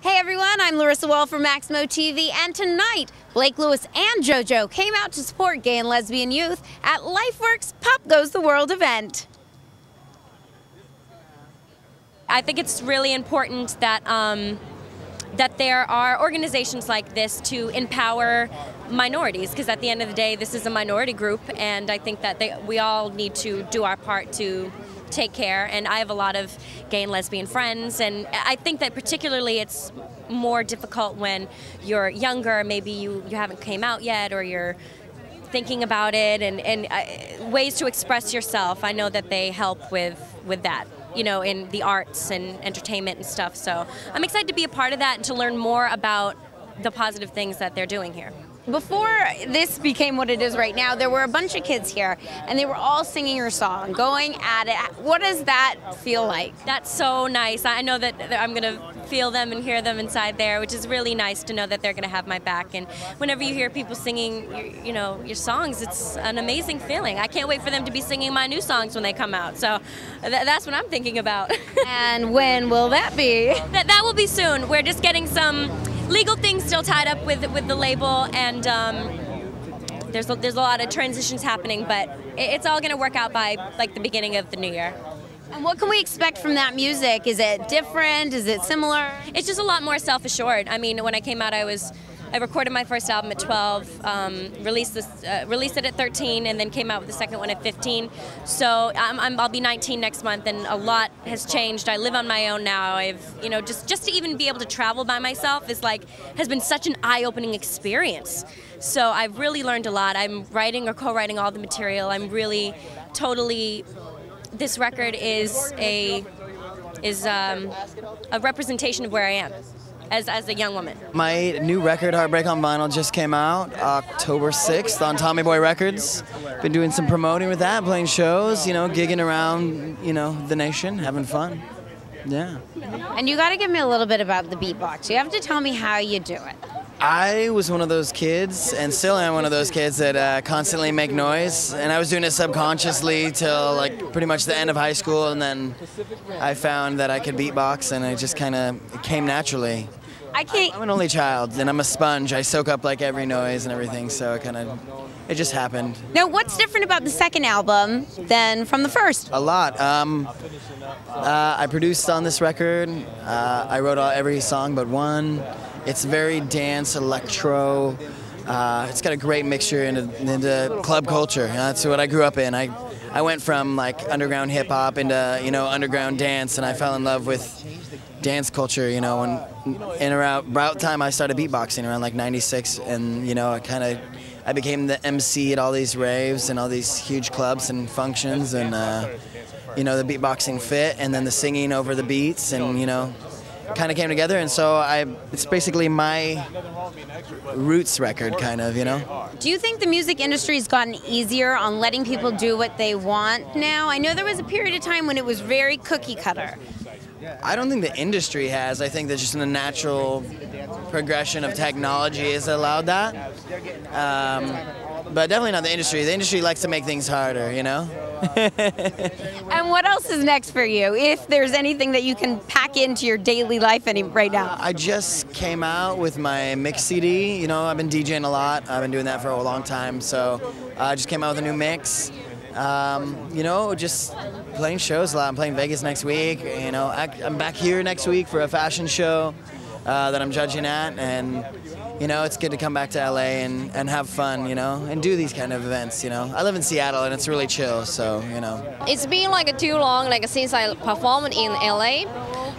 Hey everyone, I'm Larissa Wohl from Maximo TV, and tonight, Blake Lewis and JOJO came out to support gay and lesbian youth at LifeWorks Pop Goes the World event. I think it's really important that that there are organizations like this to empower minorities, because at the end of the day, this is a minority group, and I think that we all need to do our part to take care. And I have a lot of gay and lesbian friends, and I think that particularly it's more difficult when you're younger, maybe you haven't came out yet, or you're thinking about it, and ways to express yourself. I know that they help with that, you know, in the arts and entertainment and stuff. So I'm excited to be a part of that and to learn more about the positive things that they're doing here. Before this became what it is right now, there were a bunch of kids here, and they were all singing your song, going at it. What does that feel like? That's so nice. I know that I'm going to feel them and hear them inside there, which is really nice to know that they're going to have my back. And whenever you hear people singing, you know, your songs, it's an amazing feeling. I can't wait for them to be singing my new songs when they come out. So that's what I'm thinking about. And when will that be? That will be soon. We're just getting some legal things still tied up with the label, and there's a lot of transitions happening, but it's all going to work out by like the beginning of the new year. And what can we expect from that music? Is it different? Is it similar? It's just a lot more self-assured. I mean, when I came out, I recorded my first album at 12, released it at 13, and then came out with the second one at 15. So I'll be 19 next month, and a lot has changed. I live on my own now. Just to even be able to travel by myself has been such an eye-opening experience. So I've really learned a lot. I'm writing or co-writing all the material. I'm really totally. This record is a representation of where I am as a young woman. My new record, Heartbreak on Vinyl, just came out October 6th on Tommy Boy Records. Been doing some promoting with that, playing shows, you know, gigging around, you know, the nation, having fun. Yeah. And you got to give me a little bit about the beatbox. You have to tell me how you do it. I was one of those kids, and still am one of those kids that constantly make noise, and I was doing it subconsciously till like pretty much the end of high school, and then I found that I could beatbox, and it just kind of came naturally. I'm an only child, and I'm a sponge. I soak up like every noise and everything, so it just happened. Now, what's different about the second album than from the first? A lot. I produced on this record. I wrote every song but one. It's very dance, electro. It's got a great mixture into club culture. That's what I grew up in. I went from like underground hip hop into, you know, underground dance, and I fell in love with dance culture, you know, and about time I started beatboxing around like 96, and you know, I became the MC at all these raves and all these huge clubs and functions, and you know, the beatboxing fit, and then the singing over the beats, and you know, kind of came together, and so it's basically my roots record, kind of, you know. Do you think the music industry's gotten easier on letting people do what they want now? I know there was a period of time when it was very cookie cutter. I don't think the industry has. I think that just in the natural progression of technology has allowed that. But definitely not the industry. The industry likes to make things harder, you know? And what else is next for you, if there's anything that you can pack into your daily life right now? I just came out with my mix CD. You know, I've been DJing a lot. I've been doing that for a long time. So I just came out with a new mix. You know, just playing shows a lot. I'm playing Vegas next week. You know, I'm back here next week for a fashion show that I'm judging at, and you know, it's good to come back to LA and have fun, you know, and do these kind of events, you know. I live in Seattle, and it's really chill, so, you know. It's been like too long, like since I performed in LA.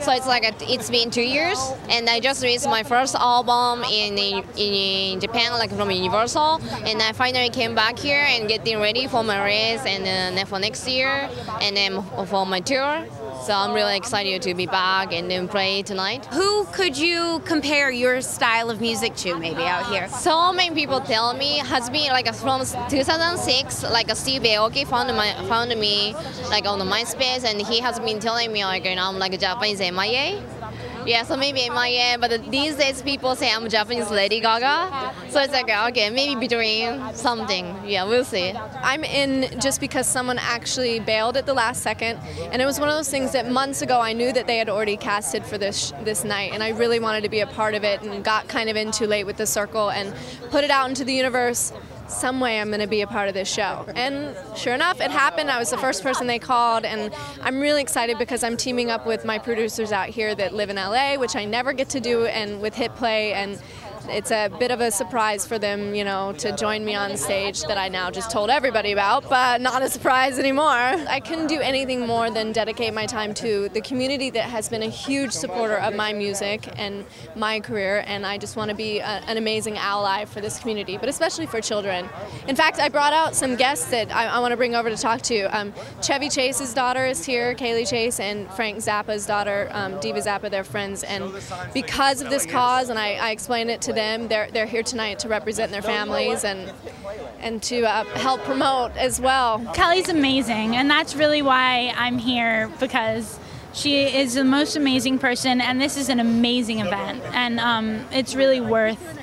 So it's like it's been 2 years, and I just released my first album in Japan, like from Universal, and I finally came back here and getting ready for my race, and then for next year, and then for my tour. So I'm really excited to be back and then play tonight. Who could you compare your style of music to, maybe, out here? So many people tell me, has been like from 2006, like Steve Aoki found me like on the MySpace, and he has been telling me like, you know, I'm like a Japanese MIA. Yeah, so maybe in my end, but these days people say I'm Japanese Lady Gaga. So it's like, okay, maybe between something. Yeah, we'll see. I'm in just because someone actually bailed at the last second. And it was one of those things that months ago I knew that they had already casted for this night. And I really wanted to be a part of it and got kind of in too late with the circle and put it out into the universe. Some way I'm going to be a part of this show. And sure enough, it happened. I was the first person they called, and I'm really excited because I'm teaming up with my producers out here that live in LA, which I never get to do, and with Hit Play, and it's a bit of a surprise for them, you know, to join me on stage that I now just told everybody about, but not a surprise anymore. I couldn't do anything more than dedicate my time to the community that has been a huge supporter of my music and my career, and I just want to be an amazing ally for this community, but especially for children. In fact, I brought out some guests that I want to bring over to talk to. Chevy Chase's daughter is here, Kaylee Chase, and Frank Zappa's daughter, Diva Zappa, they're friends, and because of this cause, and I explained it to them, they're here tonight to represent their families and to help promote as well. Kelly's amazing, and that's really why I'm here, because she is the most amazing person, and this is an amazing event, and it's really worth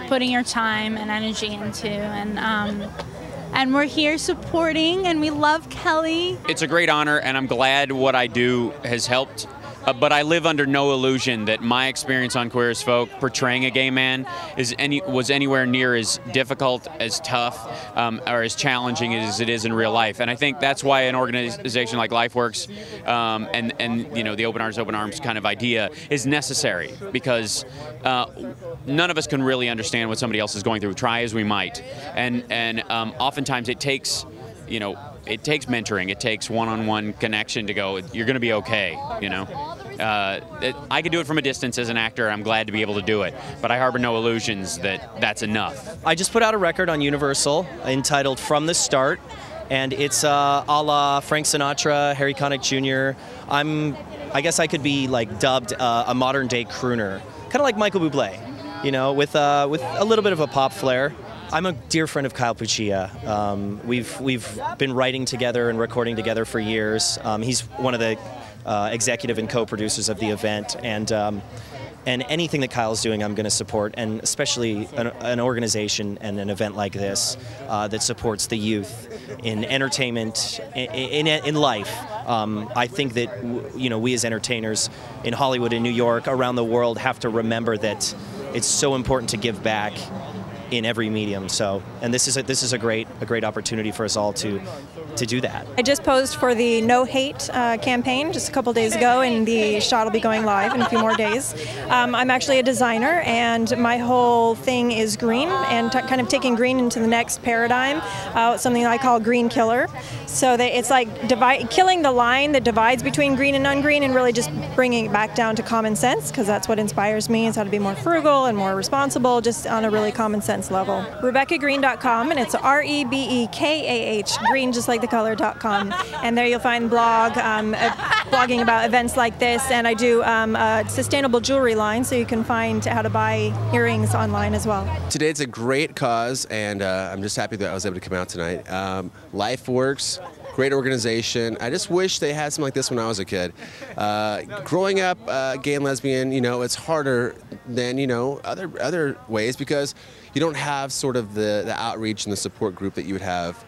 putting your time and energy into, and we're here supporting, and we love Kelly. It's a great honor, and I'm glad what I do has helped. But I live under no illusion that my experience on Queer as Folk portraying a gay man was anywhere near as difficult, as tough, or as challenging as it is in real life. And I think that's why an organization like LifeWorks and you know, the open arms kind of idea is necessary, because none of us can really understand what somebody else is going through, try as we might. And oftentimes it takes, you know, it takes mentoring, it takes one-on-one connection to go, you're going to be okay, you know. I can do it from a distance as an actor, I'm glad to be able to do it, but I harbor no illusions that that's enough. I just put out a record on Universal entitled From the Start, and it's a la Frank Sinatra, Harry Connick Jr. I guess I could be like dubbed a modern day crooner, kind of like Michael Bublé, you know, with a little bit of a pop flair. I'm a dear friend of Kyle Puccia. We've been writing together and recording together for years. He's one of the executive and co-producers of the event, and anything that Kyle's doing, I'm going to support, and especially an organization and an event like this that supports the youth in entertainment, in life. I think that you know, we as entertainers in Hollywood, in New York, around the world, have to remember that it's so important to give back in every medium. So, and this is a great opportunity for us all to do that. I just posed for the No Hate campaign just a couple days ago, and the shot will be going live in a few more days. I'm actually a designer, and my whole thing is green, and kind of taking green into the next paradigm, something I call green killer. So that it's like killing the line that divides between green and ungreen, and really just bringing it back down to common sense, because that's what inspires me, is how to be more frugal and more responsible, just on a really common sense level. RebeccaGreen.com, and it's REBEKAH, green just like the color.com, and there you'll find blogging about events like this, and I do a sustainable jewelry line, so you can find how to buy earrings online as well. Today it's a great cause, and I'm just happy that I was able to come out tonight. LifeWorks, great organization. I just wish they had something like this when I was a kid. Growing up gay and lesbian, you know, it's harder than, you know, other ways, because you don't have sort of the outreach and the support group that you would have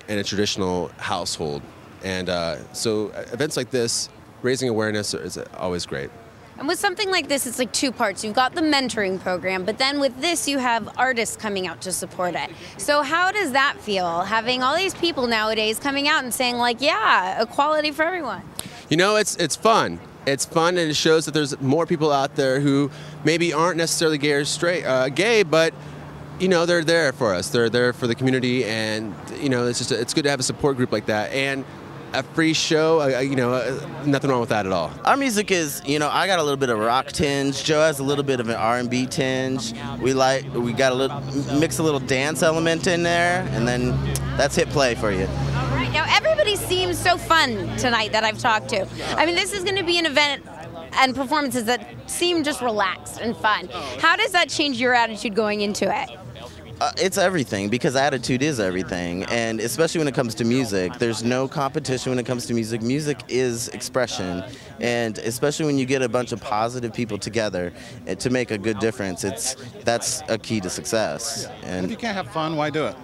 in a traditional household. And so events like this, raising awareness, is always great. And with something like this, it's like two parts. You've got the mentoring program, but then with this, you have artists coming out to support it. So how does that feel, having all these people nowadays coming out and saying, like, yeah, equality for everyone? You know, it's fun. It's fun, and it shows that there's more people out there who maybe aren't necessarily gay or straight, gay, but you know, they're there for us. They're there for the community, and you know, it's good to have a support group like that. And a free show, you know, nothing wrong with that at all. Our music is, you know, I got a little bit of rock tinge. Joe has a little bit of an R&B tinge. We got a little, mix a little dance element in there, and then that's Hit Play for you. All right, now everybody seems so fun tonight that I've talked to. I mean, this is going to be an event and performances that seem just relaxed and fun. How does that change your attitude going into it? It's everything, because attitude is everything, and especially when it comes to music. There's no competition when it comes to music. Music is expression, and especially when you get a bunch of positive people together to make a good difference, that's a key to success. And if you can't have fun, why do it?